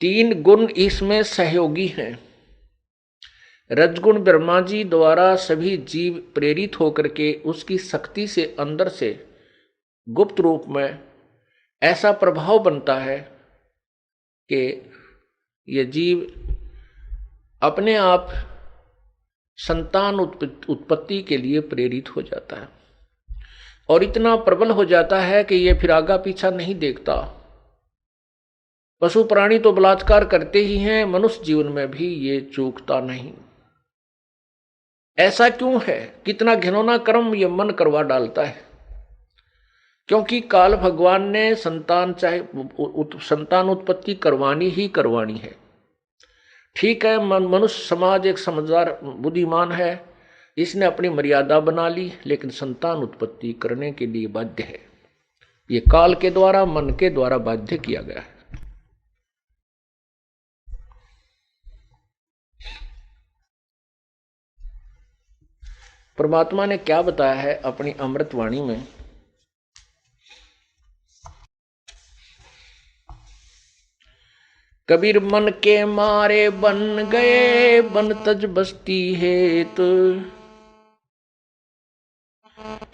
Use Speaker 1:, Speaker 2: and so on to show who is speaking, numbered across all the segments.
Speaker 1: तीन गुण इसमें सहयोगी हैं। रजगुण ब्रह्मा जी द्वारा सभी जीव प्रेरित होकर के उसकी शक्ति से अंदर से गुप्त रूप में ऐसा प्रभाव बनता है कि ये जीव अपने आप संतान उत्पत्ति के लिए प्रेरित हो जाता है और इतना प्रबल हो जाता है कि ये फिर आगा पीछा नहीं देखता। पशु प्राणी तो बलात्कार करते ही हैं, मनुष्य जीवन में भी ये चूकता नहीं। ऐसा क्यों है? कितना घिनौना कर्म ये मन करवा डालता है। क्योंकि काल भगवान ने संतान संतान उत्पत्ति करवानी ही करवानी है। ठीक है, मनुष्य समाज एक समझदार बुद्धिमान है, इसने अपनी मर्यादा बना ली, लेकिन संतान उत्पत्ति करने के लिए बाध्य है। ये काल के द्वारा, मन के द्वारा बाध्य किया गया है। परमात्मा ने क्या बताया है अपनी अमृतवाणी में? कबीर मन के मारे बन गए, बन तज बस्ती है तो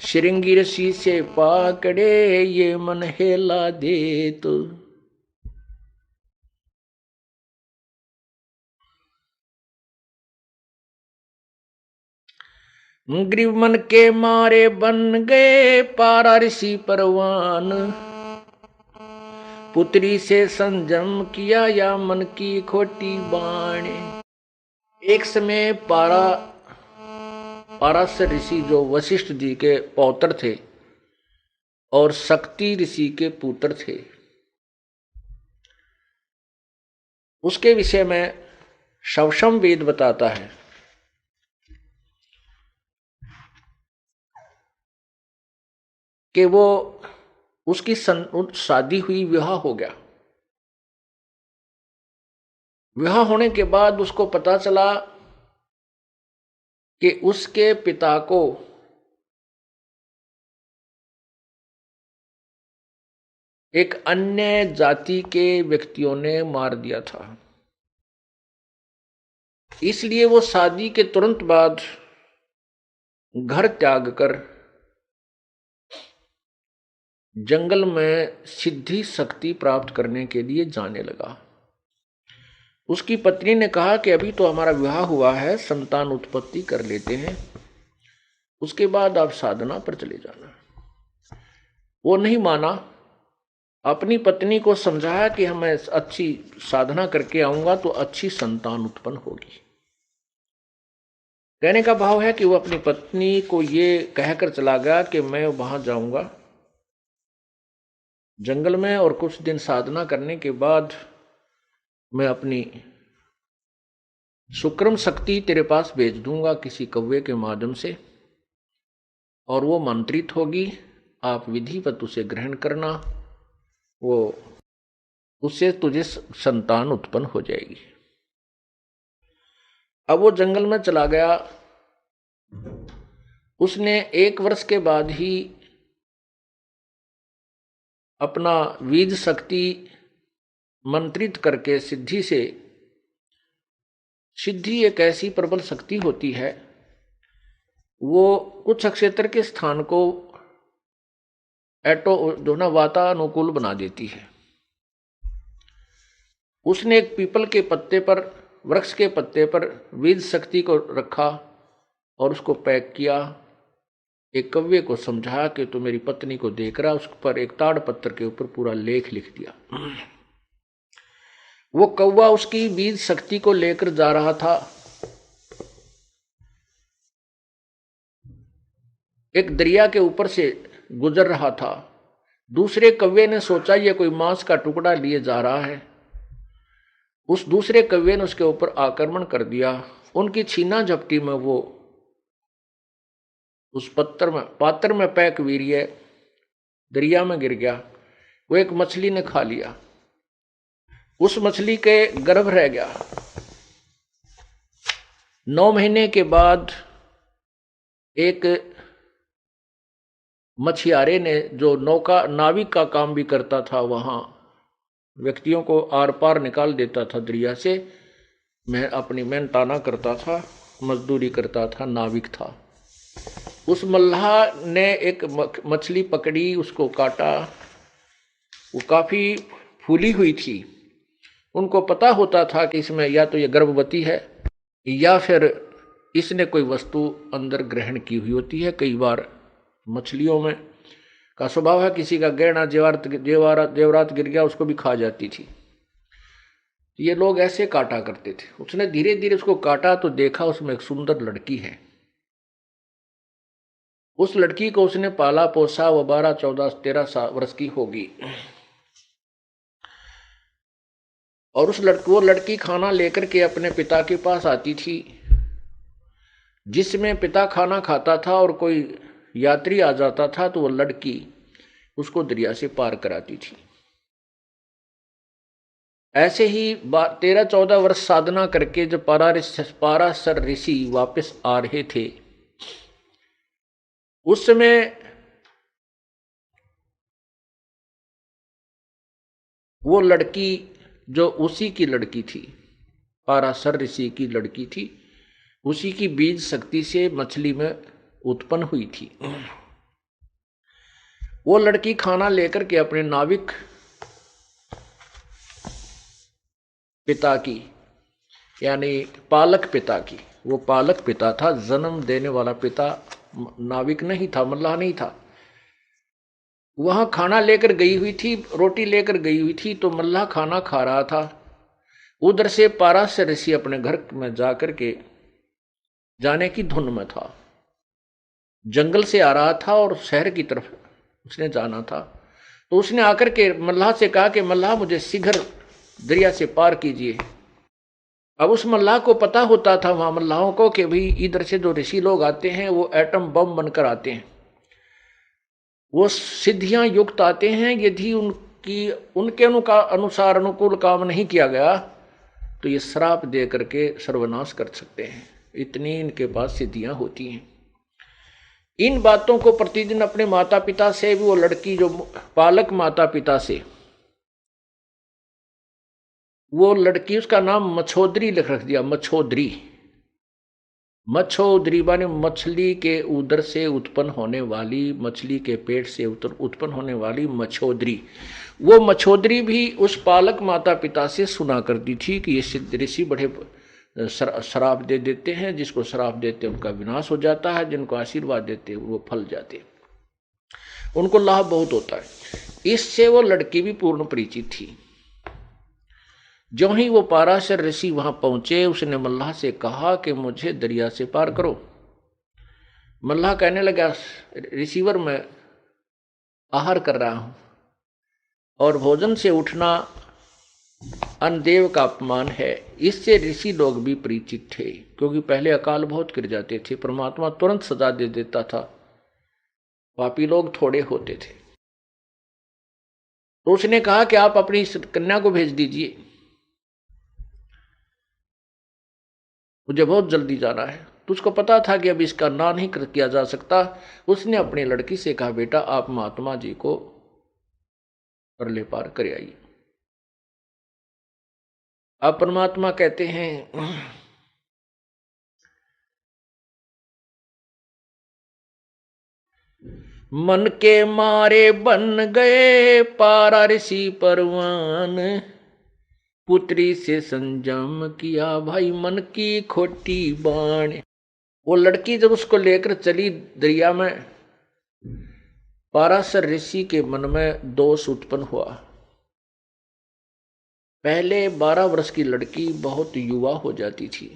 Speaker 1: श्रृंगी रसी से पाकड़े, ये मन हेला दे तो। ग्रीव मन के मारे बन गए, पारा ऋषि परवान, पुत्री से संजम किया या मन की खोटी बाणे। एक समय पाराशर ऋषि जो वशिष्ठ जी के पौत्र थे और शक्ति ऋषि के पुत्र थे, उसके विषय में शवशम वेद बताता है कि वो उसकी शादी हुई, विवाह हो गया। विवाह होने के बाद उसको पता चला कि उसके पिता को एक अन्य जाति के व्यक्तियों ने मार दिया था। इसलिए वो शादी के तुरंत बाद घर त्याग कर जंगल में सिद्धि शक्ति प्राप्त करने के लिए जाने लगा। उसकी पत्नी ने कहा कि अभी तो हमारा विवाह हुआ है, संतान उत्पत्ति कर लेते हैं, उसके बाद आप साधना पर चले जाना। वो नहीं माना। अपनी पत्नी को समझाया कि मैं अच्छी साधना करके आऊंगा तो अच्छी संतान उत्पन्न होगी। कहने का भाव है कि वो अपनी पत्नी को ये कहकर चला गया कि मैं वहां जाऊंगा जंगल में और कुछ दिन साधना करने के बाद मैं अपनी सुक्रम शक्ति तेरे पास भेज दूंगा किसी कौवे के माध्यम से, और वो मंत्रित होगी, आप विधिवत उसे ग्रहण करना, वो उससे तुझे संतान उत्पन्न हो जाएगी। अब वो जंगल में चला गया। उसने 1 वर्ष के बाद ही अपना बीज शक्ति मंत्रित करके सिद्धि एक ऐसी प्रबल शक्ति होती है, वो कुछ क्षेत्र के स्थान को वातानुकूल बना देती है। उसने एक पीपल के पत्ते पर, वृक्ष के पत्ते पर बीज शक्ति को रखा और उसको पैक किया। एक कव्वे को समझाया कि तो मेरी पत्नी को देख रहा, उस पर एक ताड़ पत्थर के ऊपर पूरा लेख लिख दिया। वो कौवा उसकी बीज शक्ति को लेकर जा रहा था। एक दरिया के ऊपर से गुजर रहा था। दूसरे कौवे ने सोचा ये कोई मांस का टुकड़ा लिए जा रहा है। उस दूसरे कौवे ने उसके ऊपर आक्रमण कर दिया। उनकी छीना झपटी में वो उस पात्र में पैक वीर्य दरिया में गिर गया। वो एक मछली ने खा लिया। उस मछली के गर्भ रह गया। 9 महीने के बाद एक मछियारे ने, जो नाविक का काम भी करता था, वहां व्यक्तियों को आर पार निकाल देता था दरिया से। मैं अपनी मेहनताना करता था, मजदूरी करता था, नाविक था। उस मल्लाह ने एक मछली पकड़ी, उसको काटा, वो काफी फूली हुई थी। उनको पता होता था कि इसमें या तो ये गर्भवती है या फिर इसने कोई वस्तु अंदर ग्रहण की हुई होती है। कई बार मछलियों में का स्वभाव है, किसी का गहना जेवरात गिर गया उसको भी खा जाती थी। ये लोग ऐसे काटा करते थे। उसने धीरे धीरे उसको काटा तो देखा उसमें एक सुंदर लड़की है। उस लड़की को उसने पाला पोसा, वो 12, 14, 13 वर्ष की होगी। और वो लड़की खाना लेकर के अपने पिता के पास आती थी। जिसमें पिता खाना खाता था और कोई यात्री आ जाता था तो वो लड़की उसको दरिया से पार कराती थी। ऐसे ही 13-14 वर्ष साधना करके जब पाराशर ऋषि वापस आ रहे थे, उस समय वो लड़की जो उसी की लड़की थी, पाराशर ऋषि की लड़की थी, उसी की बीज शक्ति से मछली में उत्पन्न हुई थी। वो लड़की खाना लेकर के अपने नाविक पिता की, यानी पालक पिता की, वो पालक पिता था, जन्म देने वाला पिता नाविक नहीं था, मल्लाह नहीं था। वहां खाना लेकर गई हुई थी, रोटी लेकर गई हुई थी, तो मल्लाह खाना खा रहा था। उधर से पाराशर ऋषि अपने घर में जाकर के जाने की धुन में था। जंगल से आ रहा था और शहर की तरफ उसने जाना था। तो उसने आकर के मल्लाह से कहा कि मल्लाह मुझे शीघ्र दरिया से पार कीजिए। अब उस मल्लाह को पता होता था वहां मल्लाहों को कि भाई इधर से जो ऋषि लोग आते हैं वो एटम बम बनकर आते हैं, वो सिद्धियां युक्त आते हैं। यदि उनके अनुसार अनुकूल काम नहीं किया गया तो ये श्राप दे करके सर्वनाश कर सकते हैं। इतनी इनके पास सिद्धियां होती हैं। इन बातों को प्रतिदिन अपने माता पिता से भी, वो लड़की जो पालक माता पिता से, वो लड़की, उसका नाम मछोदरी लिख रख दिया, मछोदरी। मछोदरी माने मछली के उदर से उत्पन्न होने वाली, मछली के पेट से उत्पन्न होने वाली मछोदरी। वो मछोदरी भी उस पालक माता पिता से सुना करती थी कि ये सिद्ध ऋषि बड़े श्राप दे देते हैं, जिसको श्राप देते उनका विनाश हो जाता है, जिनको आशीर्वाद देते वो फल जाते, उनको लाभ बहुत होता है। इससे वो लड़की भी पूर्ण परिचित थी। जो ही वो पाराशर ऋषि वहां पहुंचे, उसने मल्लाह से कहा कि मुझे दरिया से पार करो। मल्लाह कहने लगा, रिसीवर मैं आहार कर रहा हूं और भोजन से उठना अनदेव का अपमान है। इससे ऋषि लोग भी परिचित थे, क्योंकि पहले अकाल बहुत गिर जाते थे, परमात्मा तुरंत सजा दे देता था, पापी लोग थोड़े होते थे। तो उसने कहा कि आप अपनी कन्या को भेज दीजिए, मुझे बहुत जल्दी जाना है। तो उसको पता था कि अब इसका ना नहीं किया जा सकता। उसने अपनी लड़की से कहा, बेटा आप महात्मा जी को परले पार कर आइए। अब परमात्मा कहते हैं, मन के मारे बन गए पारा ऋषि परवान, पुत्री से संजम किया भाई मन की खोटी बाण। वो लड़की जब उसको लेकर चली दरिया में, पाराशर ऋषि के मन में दोष उत्पन्न हुआ। पहले 12 वर्ष की लड़की बहुत युवा हो जाती थी,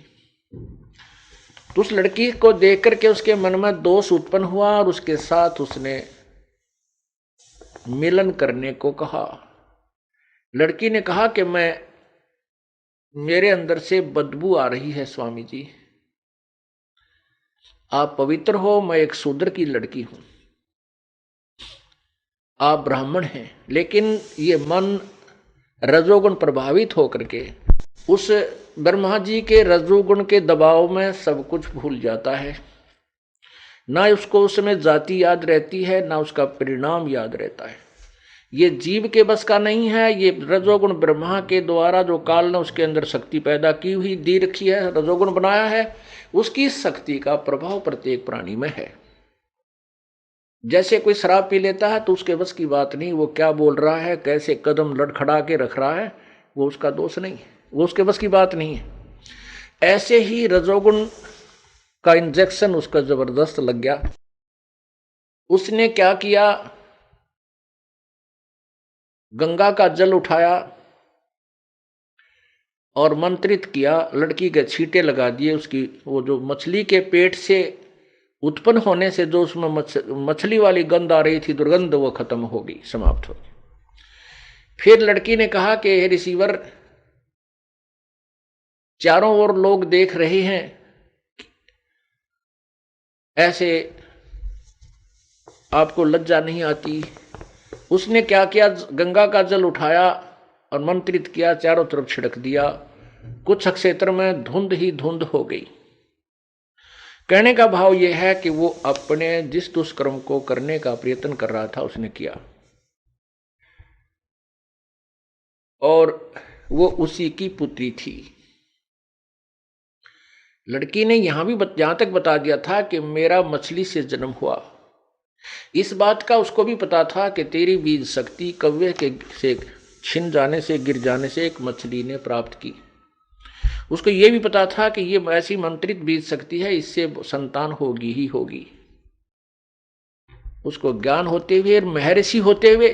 Speaker 1: तो उस लड़की को देख करके उसके मन में दोष उत्पन्न हुआ और उसके साथ उसने मिलन करने को कहा। लड़की ने कहा कि मेरे अंदर से बदबू आ रही है स्वामी जी, आप पवित्र हो, मैं एक शूद्र की लड़की हूं, आप ब्राह्मण हैं। लेकिन ये मन रजोगुण प्रभावित होकर के उस ब्रह्मा जी के रजोगुण के दबाव में सब कुछ भूल जाता है। ना उसको उसमें जाति याद रहती है, ना उसका परिणाम याद रहता है। ये जीव के बस का नहीं है। ये रजोगुण ब्रह्मा के द्वारा जो काल ने उसके अंदर शक्ति पैदा की हुई दी रखी है, रजोगुण बनाया है, उसकी शक्ति का प्रभाव प्रत्येक प्राणी में है। जैसे कोई शराब पी लेता है तो उसके बस की बात नहीं, वो क्या बोल रहा है, कैसे कदम लड़खड़ा के रख रहा है, वो उसका दोष नहीं है, वो उसके बस की बात नहीं है। ऐसे ही रजोगुण का इंजेक्शन उसका जबरदस्त लग गया। उसने क्या किया, गंगा का जल उठाया और मंत्रित किया, लड़की के छींटे लगा दिए। उसकी वो जो मछली के पेट से उत्पन्न होने से जो उसमें मछली वाली गंध आ रही थी, दुर्गंध, वो खत्म हो गई, समाप्त हो गई। फिर लड़की ने कहा कि हे रिसीवर, चारों ओर लोग देख रहे हैं, ऐसे आपको लज्जा नहीं आती? उसने क्या किया, गंगा का जल उठाया और मंत्रित किया, चारों तरफ छिड़क दिया। कुछ क्षेत्र में धुंध ही धुंध हो गई। कहने का भाव यह है कि वो अपने जिस दुष्कर्म को करने का प्रयत्न कर रहा था उसने किया, और वो उसी की पुत्री थी। लड़की ने यहां भी जहां तक बता दिया था कि मेरा मछली से जन्म हुआ, इस बात का उसको भी पता था कि तेरी बीज शक्ति कव्वे के से छिन जाने से, गिर जाने से एक मछली ने प्राप्त की। उसको यह भी पता था कि ये ऐसी मंत्रित बीज शक्ति है, इससे संतान होगी ही होगी। उसको ज्ञान होते हुए, महर्षि होते हुए,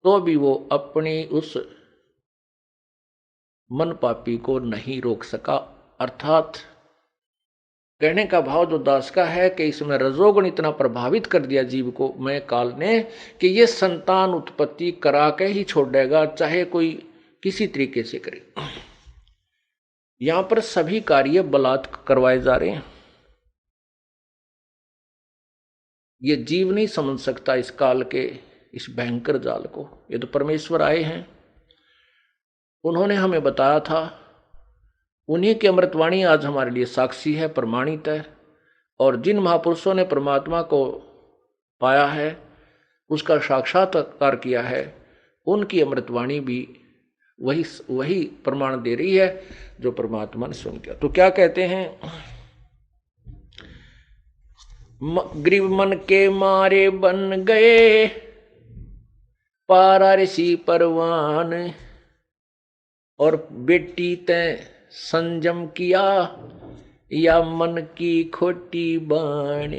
Speaker 1: तो भी वो अपनी उस मन पापी को नहीं रोक सका। अर्थात कहने का भाव जो दास का है कि इसमें रजोगुण इतना प्रभावित कर दिया जीव को, मैं काल ने, कि ये संतान उत्पत्ति करा के ही छोड़ेगा, चाहे कोई किसी तरीके से करे। यहां पर सभी कार्य बलात्कार करवाए जा रहे हैं। ये जीव नहीं समझ सकता इस काल के इस भयंकर जाल को। ये तो परमेश्वर आए हैं, उन्होंने हमें बताया था, उन्हीं की अमृतवाणी आज हमारे लिए साक्षी है, प्रमाणित है। और जिन महापुरुषों ने परमात्मा को पाया है, उसका साक्षात्कार किया है, उनकी अमृतवाणी भी वही प्रमाण दे रही है जो परमात्मा ने स्वयं किया। तो क्या कहते हैं, ग्रीव मन के मारे बन गए पारा ऋषि परवान, और बेटी तैं संयम किया या मन की खोटी बाण।